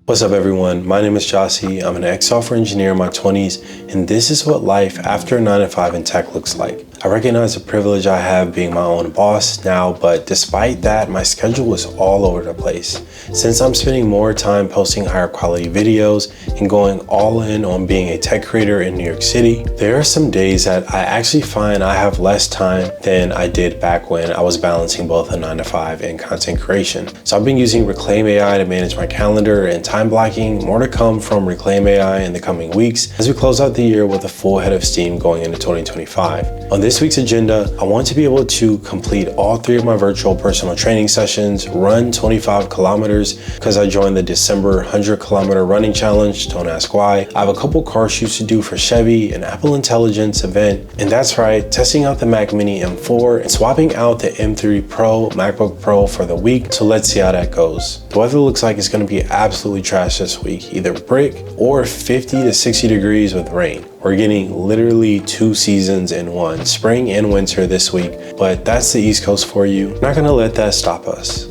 What's up everyone, my name is Gyasi. I'm an ex-software engineer in my 20s, and this is what life after a 9 to 5 in tech looks like. I recognize the privilege I have being my own boss now, but despite that, my schedule is all over the place. Since I'm spending more time posting higher quality videos and going all in on being a tech creator in New York City, there are some days that I actually find I have less time than I did back when I was balancing both a 9 to 5 and content creation. So I've been using Reclaim AI to manage my calendar and time blocking. More to come from Reclaim AI in the coming weeks as we close out the year with a full head of steam going into 2025. On this week's agenda, I want to be able to complete all 3 of my virtual personal training sessions, run 25 kilometers because I joined the December 100-kilometer running challenge, don't ask why. I have a couple car shoots to do for Chevy, an Apple Intelligence event, and that's right, testing out the Mac Mini M4 and swapping out the M3 Pro MacBook Pro for the week, so let's see how that goes. The weather looks like it's going to be absolutely trash this week, either brick or 50 to 60 degrees with rain. We're getting literally 2 seasons in one, spring and winter this week, but that's the East Coast for you. Not gonna let that stop us.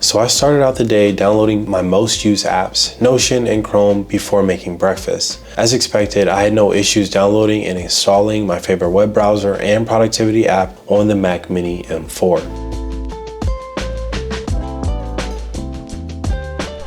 So I started out the day downloading my most used apps, Notion and Chrome, before making breakfast. As expected, I had no issues downloading and installing my favorite web browser and productivity app on the Mac Mini M4.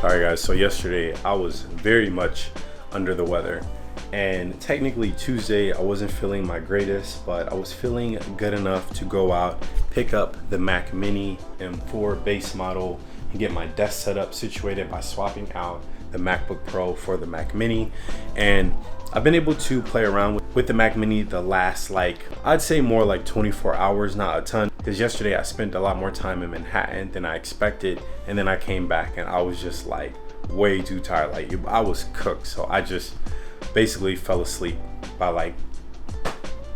Alright guys, so yesterday I was very much under the weather. And technically Tuesday I wasn't feeling my greatest, but I was feeling good enough to go out, pick up the Mac Mini M4 base model and get my desk setup situated by swapping out the MacBook Pro for the Mac Mini. And I've been able to play around with the Mac Mini the last, I'd say more like 24 hours, not a ton, because yesterday I spent a lot more time in Manhattan than I expected, and then I came back and I was just way too tired. I was cooked, so I just basically fell asleep by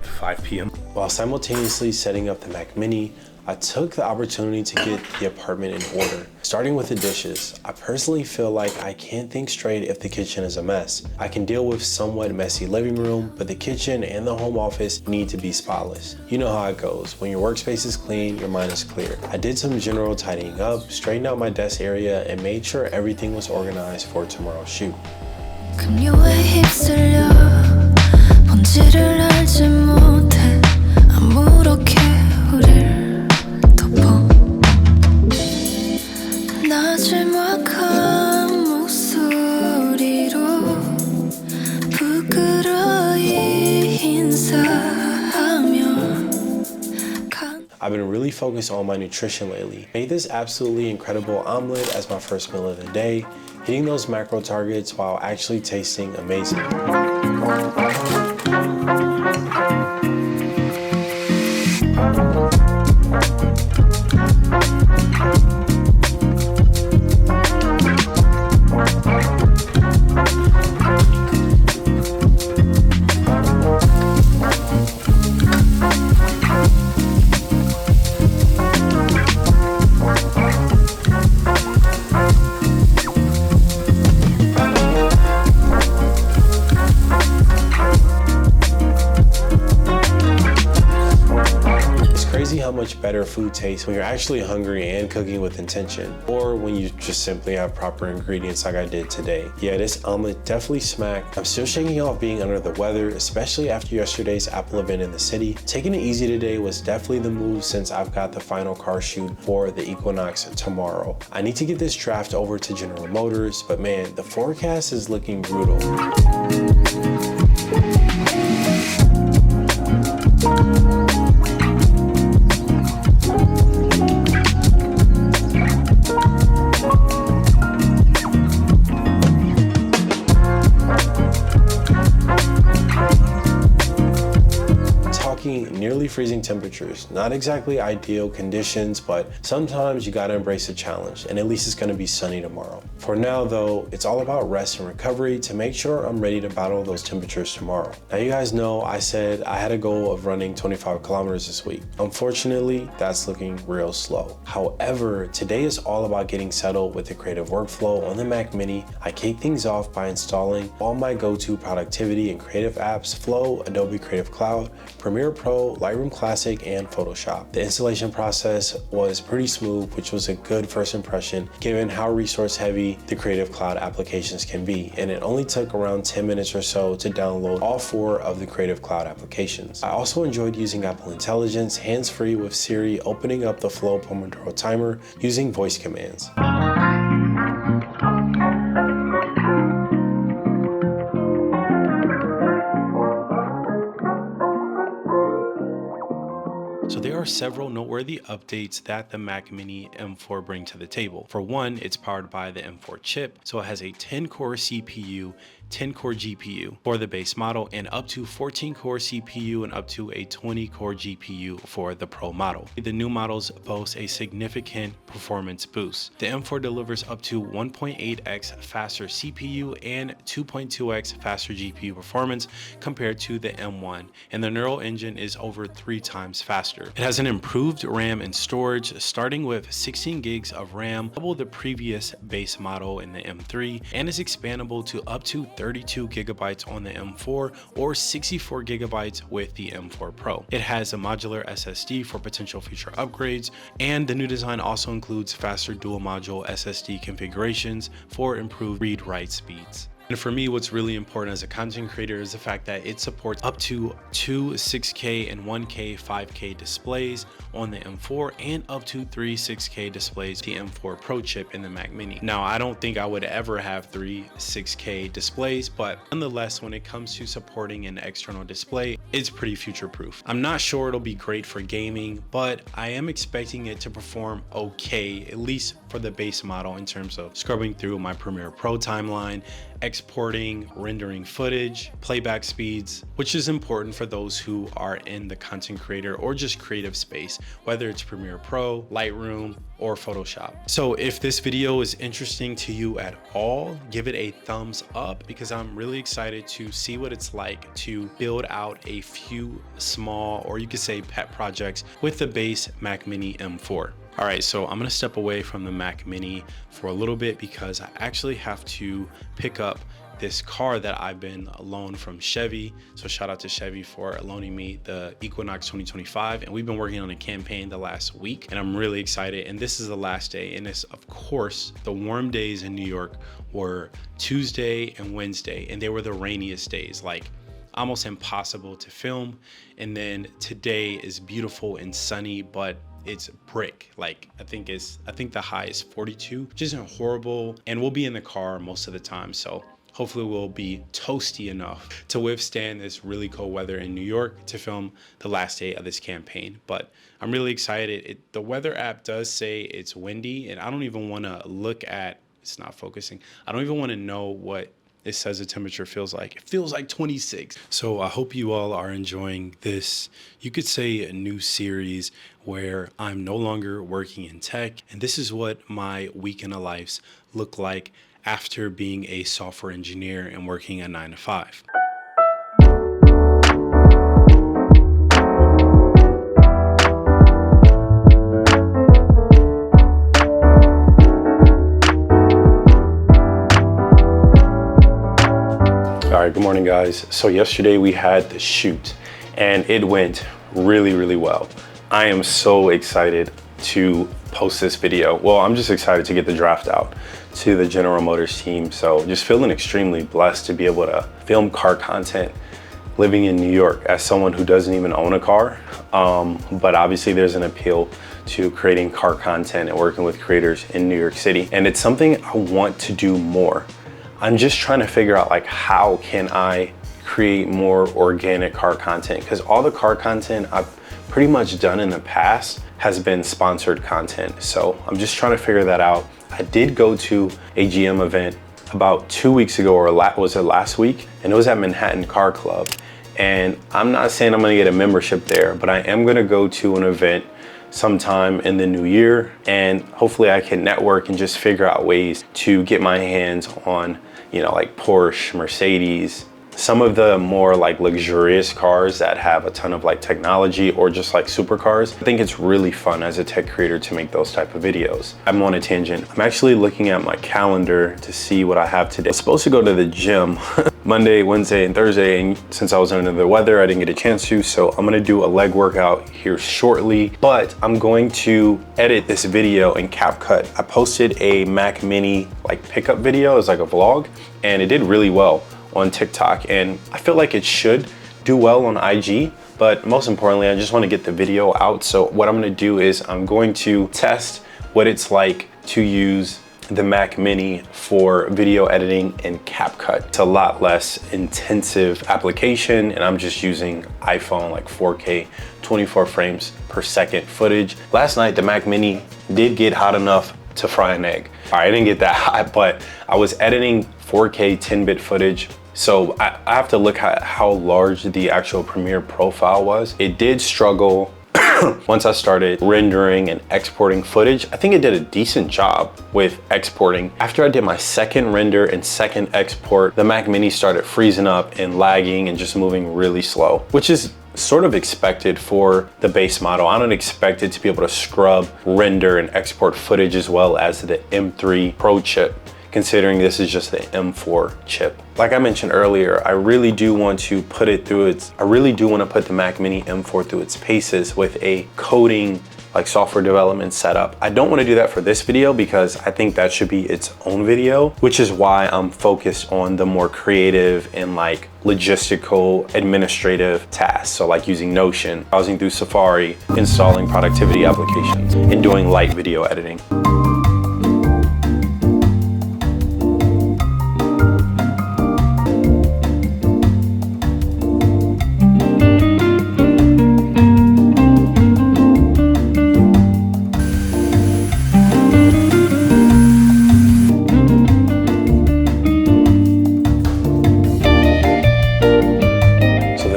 5 p.m. While simultaneously setting up the Mac Mini, I took the opportunity to get the apartment in order. Starting with the dishes, I personally feel like I can't think straight if the kitchen is a mess. I can deal with somewhat messy living room, but the kitchen and the home office need to be spotless. You know how it goes. When your workspace is clean, your mind is clear. I did some general tidying up, straightened out my desk area, and made sure everything was organized for tomorrow's shoot. 그녀의 휩쓸려 본질을 알지 못해 아무렇게 우릴 덮어 나지막한 목소리로 부끄러이 인사하며 I've been really focused on my nutrition lately. Made this absolutely incredible omelet as my first meal of the day, hitting those macro targets while actually tasting amazing. much better food tastes when you're actually hungry and cooking with intention, or when you just simply have proper ingredients like I did today. Yeah, this omelet definitely smacked. I'm still shaking off being under the weather, especially after yesterday's Apple event in the city. Taking it easy today was definitely the move since I've got the final car shoot for the Equinox tomorrow. I need to get this draft over to General Motors, but man, the forecast is looking brutal. Nearly freezing temperatures. Not exactly ideal conditions, but sometimes you gotta embrace the challenge, and at least it's gonna be sunny tomorrow. For now though, it's all about rest and recovery to make sure I'm ready to battle those temperatures tomorrow. Now you guys know I said I had a goal of running 25 kilometers this week. Unfortunately, that's looking real slow. However, today is all about getting settled with the creative workflow on the Mac Mini. I kick things off by installing all my go-to productivity and creative apps: Flow, Adobe Creative Cloud, Premiere Pro, Lightroom Classic, and Photoshop. The installation process was pretty smooth, which was a good first impression given how resource heavy the Creative Cloud applications can be, and it only took around 10 minutes or so to download all 4 of the Creative Cloud applications. I also enjoyed using Apple Intelligence hands-free with Siri opening up the Flow Pomodoro timer using voice commands. So there are several noteworthy updates that the Mac Mini M4 bring to the table. For one, it's powered by the M4 chip, so it has a 10-core CPU, 10-core GPU for the base model, and up to 14-core CPU and up to a 20-core GPU for the Pro model. The new models boast a significant performance boost. The M4 delivers up to 1.8x faster CPU and 2.2x faster GPU performance compared to the M1, and the neural engine is over 3 times faster. It has an improved RAM and storage, starting with 16 gigs of RAM, double the previous base model in the M3, and is expandable to up to 32 gigabytes on the M4 or 64 gigabytes with the M4 Pro. It has a modular SSD for potential future upgrades, and the new design also includes faster dual module SSD configurations for improved read-write speeds. And for me, what's really important as a content creator is the fact that it supports up to 2 6K and 1K 5K displays on the M4 and up to 3 6K displays the M4 Pro chip in the Mac Mini. Now, I don't think I would ever have 3 6K displays, but nonetheless, when it comes to supporting an external display, it's pretty future-proof. I'm not sure it'll be great for gaming, but I am expecting it to perform okay, at least for the base model in terms of scrubbing through my Premiere Pro timeline, exporting, rendering footage, playback speeds, which is important for those who are in the content creator or just creative space, whether it's Premiere Pro, Lightroom, or Photoshop. So if this video is interesting to you at all, give it a thumbs up because I'm really excited to see what it's like to build out a few small, or you could say pet projects with the base Mac Mini M4. All right, so I'm gonna step away from the Mac Mini for a little bit because I actually have to pick up this car that I've been loaned from Chevy. So shout out to Chevy for loaning me the Equinox 2025. And we've been working on a campaign the last week and I'm really excited. And this is the last day. And it's, of course, the warm days in New York were Tuesday and Wednesday. And they were the rainiest days, like almost impossible to film. And then today is beautiful and sunny, but it's brick. Like I think the high is 42, which isn't horrible. And we'll be in the car most of the time. So hopefully we'll be toasty enough to withstand this really cold weather in New York to film the last day of this campaign. But I'm really excited. The weather app does say it's windy and I don't even want to look at, it's not focusing. I don't even want to know what it says the temperature feels like. It feels like 26. So I hope you all are enjoying this, you could say, a new series where I'm no longer working in tech. And this is what my week in a life look like after being a software engineer and working a 9 to 5. All right, good morning, guys. So yesterday we had the shoot and it went really, really well. I am so excited to post this video. Well, I'm just excited to get the draft out to the General Motors team. So just feeling extremely blessed to be able to film car content living in New York as someone who doesn't even own a car. But obviously there's an appeal to creating car content and working with creators in New York City. And it's something I want to do more. I'm just trying to figure out like, how can I create more organic car content? Because all the car content I've pretty much done in the past has been sponsored content. So I'm just trying to figure that out. I did go to a GM event about 2 weeks ago, or was it last week? And it was at Manhattan Car Club. And I'm not saying I'm gonna get a membership there, but I am gonna go to an event sometime in the new year, and hopefully I can network and just figure out ways to get my hands on, you know, like Porsche, Mercedes, some of the more like luxurious cars that have a ton of like technology, or just like supercars. I think it's really fun as a tech creator to make those type of videos. I'm on a tangent. I'm actually looking at my calendar to see what I have today. I was supposed to go to the gym Monday, Wednesday, and Thursday, and since I was under the weather, I didn't get a chance to, so I'm gonna do a leg workout here shortly, but I'm going to edit this video in CapCut. I posted a Mac Mini like pickup video as like a vlog, and it did really well on TikTok, and I feel like it should do well on IG, but most importantly, I just want to get the video out. So what I'm going to do is I'm going to test what it's like to use the Mac Mini for video editing in CapCut. It's a lot less intensive application, and I'm just using iPhone like 4K 24 frames per second footage. Last night the Mac Mini did get hot enough to fry an egg. All right, I didn't get that hot, but I was editing 4K 10-bit footage. So I have to look at how large the actual Premiere profile was. It did struggle once I started rendering and exporting footage. I think it did a decent job with exporting. After I did my second render and second export, the Mac Mini started freezing up and lagging and just moving really slow, which is sort of expected for the base model. I don't expect it to be able to scrub, render, and export footage as well as the M3 Pro chip, considering this is just the M4 chip. Like I mentioned earlier, I really do want to put the Mac Mini M4 through its paces with a coding, like software development setup. I don't want to do that for this video because I think that should be its own video, which is why I'm focused on the more creative and like logistical administrative tasks. So like using Notion, browsing through Safari, installing productivity applications, and doing light video editing.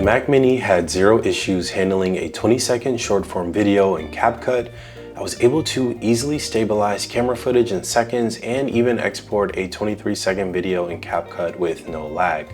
Mac Mini had zero issues handling a 20-second short form video in CapCut. I was able to easily stabilize camera footage in seconds and even export a 23-second video in CapCut with no lag.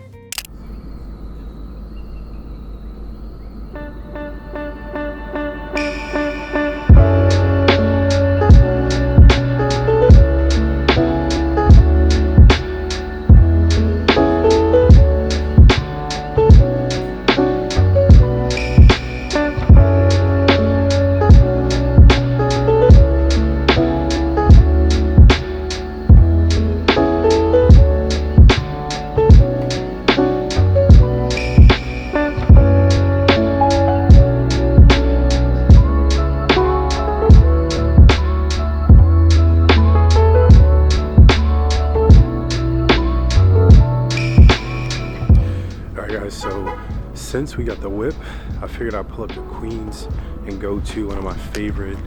So since we got the whip, I figured I'd pull up to Queens and go to one of my favorite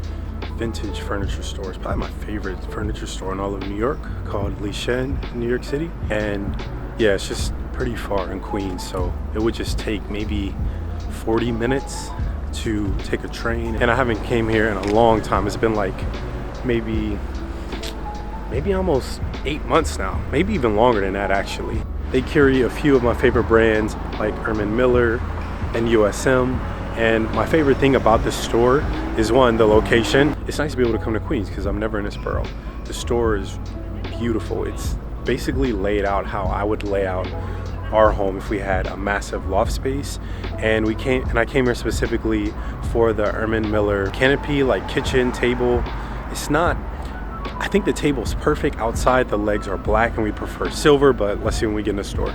vintage furniture stores, probably my favorite furniture store in all of New York, called Linje in New York City. And yeah, it's just pretty far in Queens, so it would just take maybe 40 minutes to take a train. And I haven't came here in a long time. It's been like maybe almost 8 months now, maybe even longer than that actually. They carry a few of my favorite brands like Herman Miller and USM. And my favorite thing about this store is, one, the location. It's nice to be able to come to Queens because I'm never in this borough. The store is beautiful. It's basically laid out how I would lay out our home if we had a massive loft space. And I came here specifically for the Erman Miller canopy, like kitchen table. I think the table's perfect outside. The legs are black and we prefer silver, but let's see when we get in the store.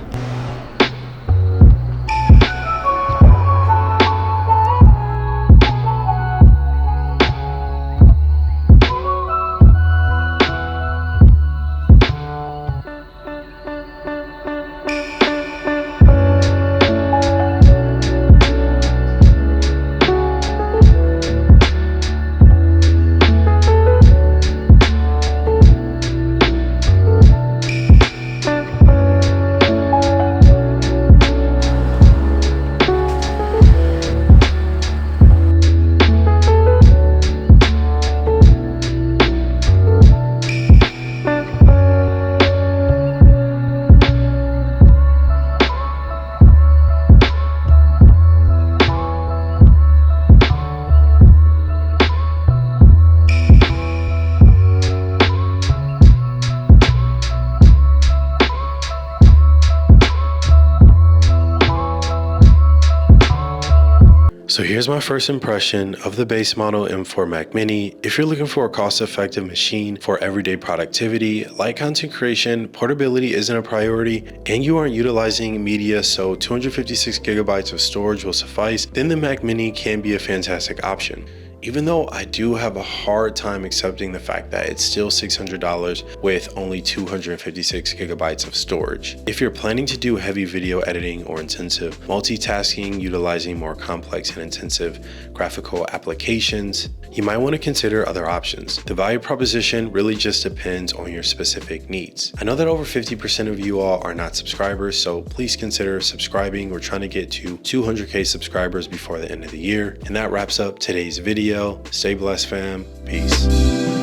So here's my first impression of the base model M4 Mac Mini. If you're looking for a cost-effective machine for everyday productivity, like content creation, portability isn't a priority, and you aren't utilizing media so 256 gigabytes of storage will suffice, then the Mac Mini can be a fantastic option. Even though I do have a hard time accepting the fact that it's still $600 with only 256 gigabytes of storage. If you're planning to do heavy video editing or intensive multitasking utilizing more complex and intensive graphical applications, you might want to consider other options. The value proposition really just depends on your specific needs. I know that over 50% of you all are not subscribers, so please consider subscribing. We're trying to get to 200K subscribers before the end of the year. And that wraps up today's video. Stay blessed, fam. Peace.